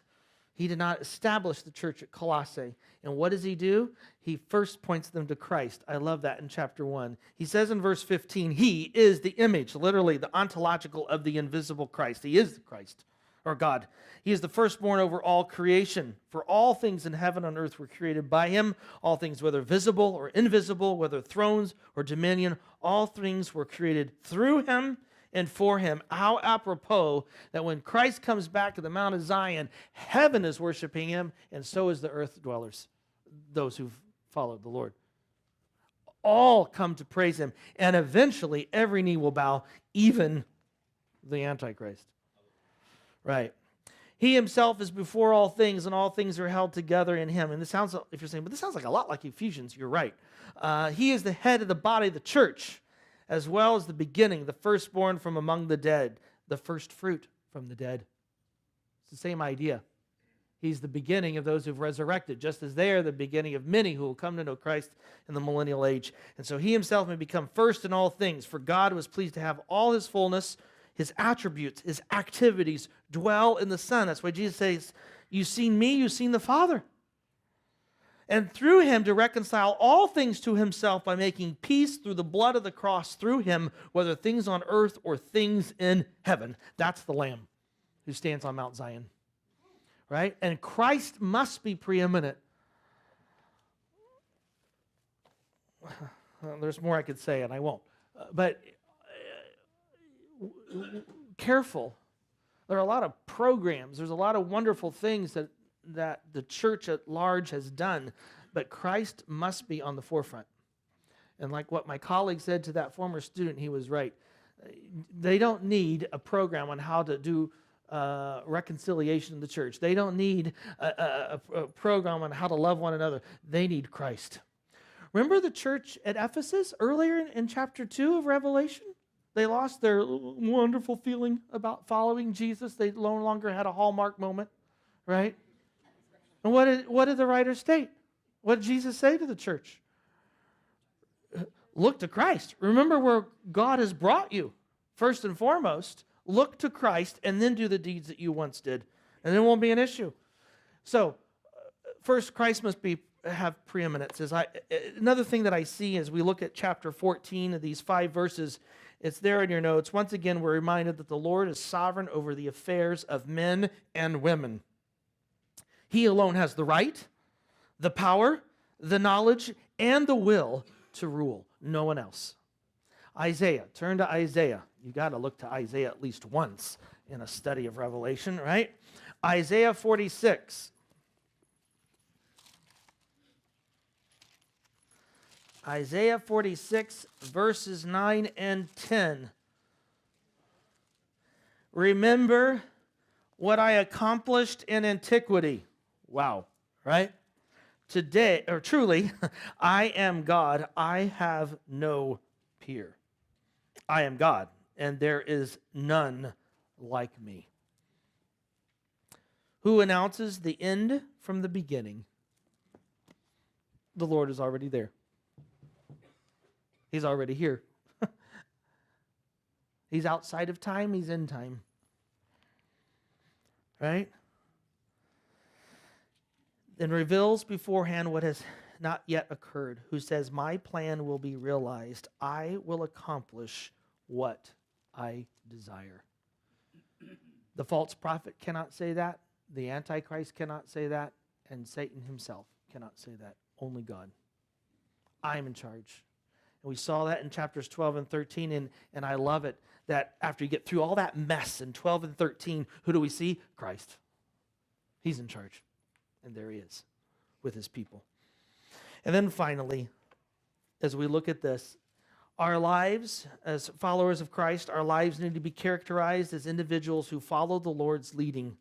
He did not establish the church at Colossae. And what does he do? He first points them to Christ. I love that in chapter 1. He says in verse 15, he is the image, literally the ontological of the invisible Christ. He is the Christ, or God. He is the firstborn over all creation. For all things in heaven and earth were created by him. All things, whether visible or invisible, whether thrones or dominion, all things were created through him and for him. How apropos that when Christ comes back to the Mount of Zion, heaven is worshiping him, and so is the earth dwellers, those who've followed the Lord. All come to praise him, and eventually every knee will bow, even the Antichrist. Right. He himself is before all things, and all things are held together in him. And this sounds, if you're saying, but this sounds like a lot like Ephesians, you're right. He is the head of the body of the church, as well as the beginning, the firstborn from among the dead, the first fruit from the dead. It's the same idea. He's the beginning of those who've resurrected, just as they are the beginning of many who will come to know Christ in the millennial age. And so he himself may become first in all things, for God was pleased to have all his fullness, his attributes, his activities dwell in the Son. That's why Jesus says, you've seen me, you've seen the Father. And through him to reconcile all things to himself by making peace through the blood of the cross, through him, whether things on earth or things in heaven. That's the Lamb who stands on Mount Zion. Right? And Christ must be preeminent. Well, there's more I could say, and I won't. But careful. There are a lot of programs. There's a lot of wonderful things that the church at large has done, but Christ must be on the forefront. And like what my colleague said to that former student, he was right. They don't need a program on how to do reconciliation in the church. They don't need a program on how to love one another. They need Christ. Remember the church at Ephesus earlier in chapter 2 of Revelation? They lost their wonderful feeling about following Jesus. They no longer had a hallmark moment, right? And what did the writer state? What did Jesus say to the church? Look to Christ. Remember where God has brought you. First and foremost, look to Christ and then do the deeds that you once did. And it won't be an issue. So, first, Christ must have preeminence. Another thing that I see as we look at chapter 14 of these 5 verses, it's there in your notes. Once again, we're reminded that the Lord is sovereign over the affairs of men and women. He alone has the right, the power, the knowledge, and the will to rule. No one else. Isaiah. Turn to Isaiah. You got to look to Isaiah at least once in a study of Revelation, right? Isaiah 46. Isaiah 46, verses 9 and 10. Remember what I accomplished in antiquity. Wow, right? Today, or truly, I am God. I have no peer. I am God, and there is none like me. Who announces the end from the beginning? The Lord is already there. He's already here. He's outside of time. He's in time. Right? And reveals beforehand what has not yet occurred, who says, my plan will be realized. I will accomplish what I desire. The false prophet cannot say that. The Antichrist cannot say that. And Satan himself cannot say that. Only God. I am in charge. And we saw that in chapters 12 and 13, and I love it that after you get through all that mess in 12 and 13, who do we see? Christ. He's in charge. And there he is. with his people. And then finally, as we look at this, our lives as followers of Christ, our lives need to be characterized as individuals who follow the Lord's leading,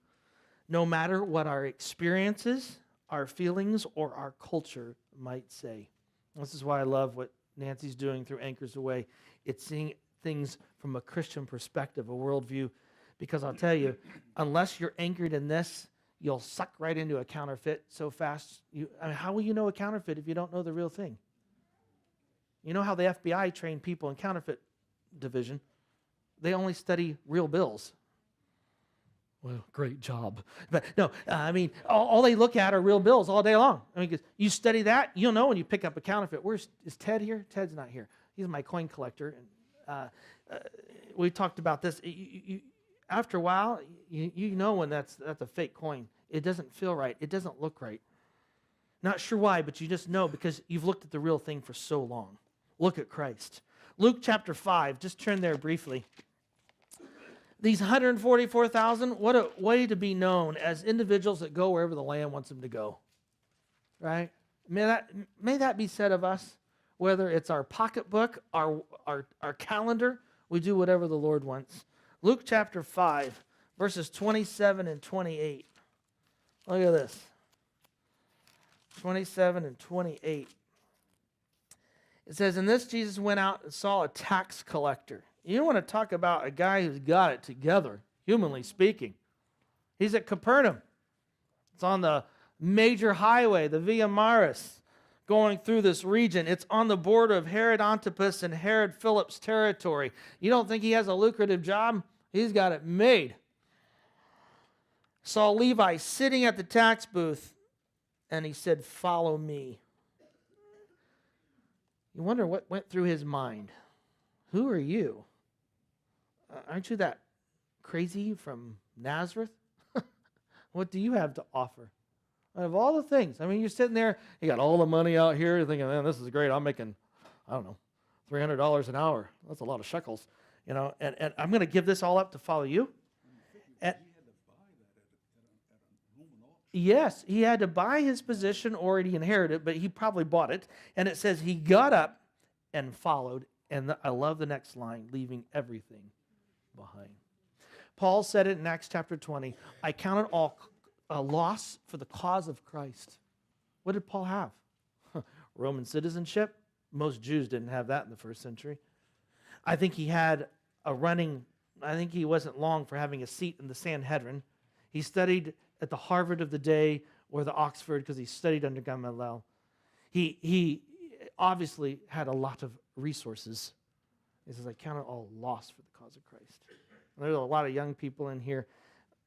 no matter what our experiences, our feelings, or our culture might say. This is why I love what Nancy's doing through Anchors Away. It's seeing things from a Christian perspective, a worldview, because I'll tell you, unless you're anchored in this, you'll suck right into a counterfeit so fast. How will you know a counterfeit if you don't know the real thing? You know how the FBI train people in counterfeit division? They only study real bills. Well, great job. But no, all they look at are real bills all day long. 'Cause you study that, you'll know when you pick up a counterfeit. Is Ted here? Ted's not here. He's my coin collector. And we talked about this. After a while, you know when that's a fake coin. It doesn't feel right. It doesn't look right. Not sure why, but you just know because you've looked at the real thing for so long. Look at Christ. Luke chapter 5, just turn there briefly. These 144,000, what a way to be known as individuals that go wherever the Lamb wants them to go. Right? May that be said of us, whether it's our pocketbook, our calendar, we do whatever the Lord wants. Luke chapter 5, verses 27 and 28. Look at this. 27 and 28. It says, "And this Jesus went out and saw a tax collector." You want to talk about a guy who's got it together, humanly speaking. He's at Capernaum. It's on the major highway, the Via Maris, going through this region. It's on the border of Herod Antipas and Herod Philip's territory. You don't think he has a lucrative job? He's got it made. Saw Levi sitting at the tax booth, and he said, "Follow me." You wonder what went through his mind. Who are you? Aren't you that crazy from Nazareth? What do you have to offer? Of all the things, you're sitting there, you got all the money out here, you're thinking, man, this is great. I'm making, $300 an hour. That's a lot of shekels, and I'm going to give this all up to follow you. And yes, he had to buy his position or he inherited it, but he probably bought it. And it says he got up and followed. And I love the next line, leaving everything behind. Paul said it in Acts chapter 20, "I count it all a loss for the cause of Christ." What did Paul have? Roman citizenship. Most Jews didn't have that in the first century. I think he wasn't long for having a seat in the Sanhedrin. He studied at the Harvard of the day or the Oxford because he studied under Gamaliel. He obviously had a lot of resources. He says, "I count it all loss for the cause of Christ." And there's a lot of young people in here,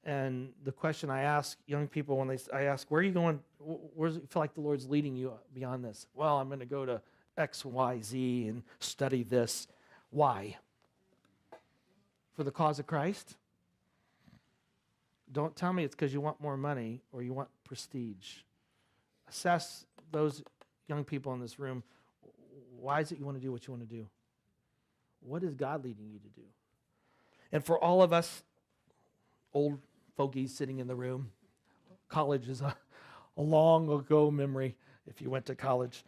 and the question I ask young people when I ask, "Where are you going? Where does it feel like the Lord's leading you beyond this?" "Well, I'm going to go to X, Y, Z and study this." Why? For the cause of Christ? Don't tell me it's because you want more money or you want prestige. Assess those young people in this room. Why is it you want to do what you want to do? What is God leading you to do? And for all of us old fogies sitting in the room, college is a long ago memory if you went to college.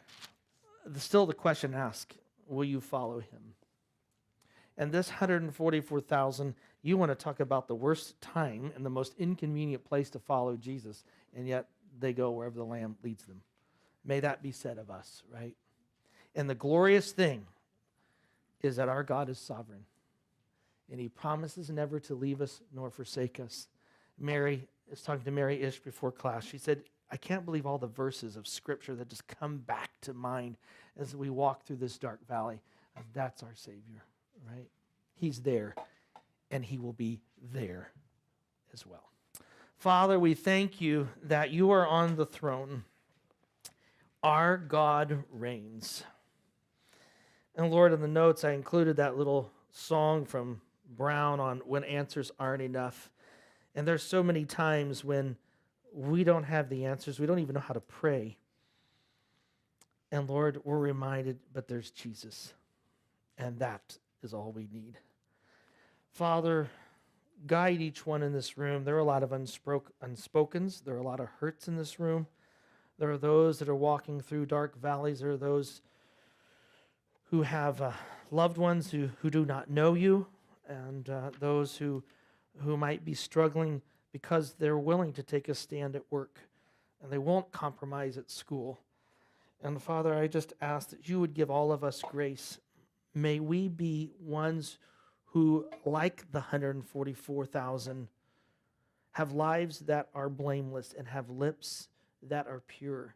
Still the question asked, will you follow him? And this 144,000, you want to talk about the worst time and the most inconvenient place to follow Jesus, and yet they go wherever the Lamb leads them. May that be said of us, right? And the glorious thing is that our God is sovereign, and he promises never to leave us nor forsake us. Mary is talking to Mary Ish before class. She said, "I can't believe all the verses of Scripture that just come back to mind as we walk through this dark valley." And that's our Savior, right? He's there, and he will be there as well. Father, we thank you that you are on the throne. Our God reigns. And Lord, in the notes, I included that little song from Brown on when answers aren't enough. And there's so many times when we don't have the answers. We don't even know how to pray. And Lord, we're reminded, but there's Jesus. And that is all we need. Father, guide each one in this room. There are a lot of unspokens. There are a lot of hurts in this room. There are those that are walking through dark valleys. There are those who have loved ones who do not know you, and those who might be struggling because they're willing to take a stand at work, and they won't compromise at school. And Father, I just ask that you would give all of us grace. May we be ones who, like the 144,000, have lives that are blameless and have lips that are pure,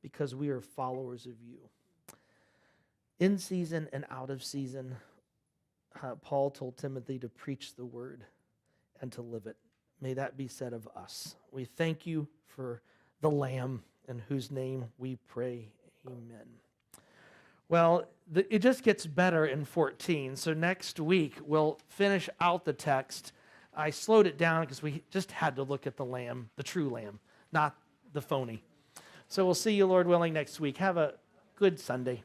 because we are followers of you. In season and out of season, Paul told Timothy to preach the word and to live it. May that be said of us. We thank you for the Lamb in whose name we pray. Amen. Well, it just gets better in 14. So next week, we'll finish out the text. I slowed it down because we just had to look at the Lamb, the true Lamb, not the phony. So we'll see you, Lord willing, next week. Have a good Sunday.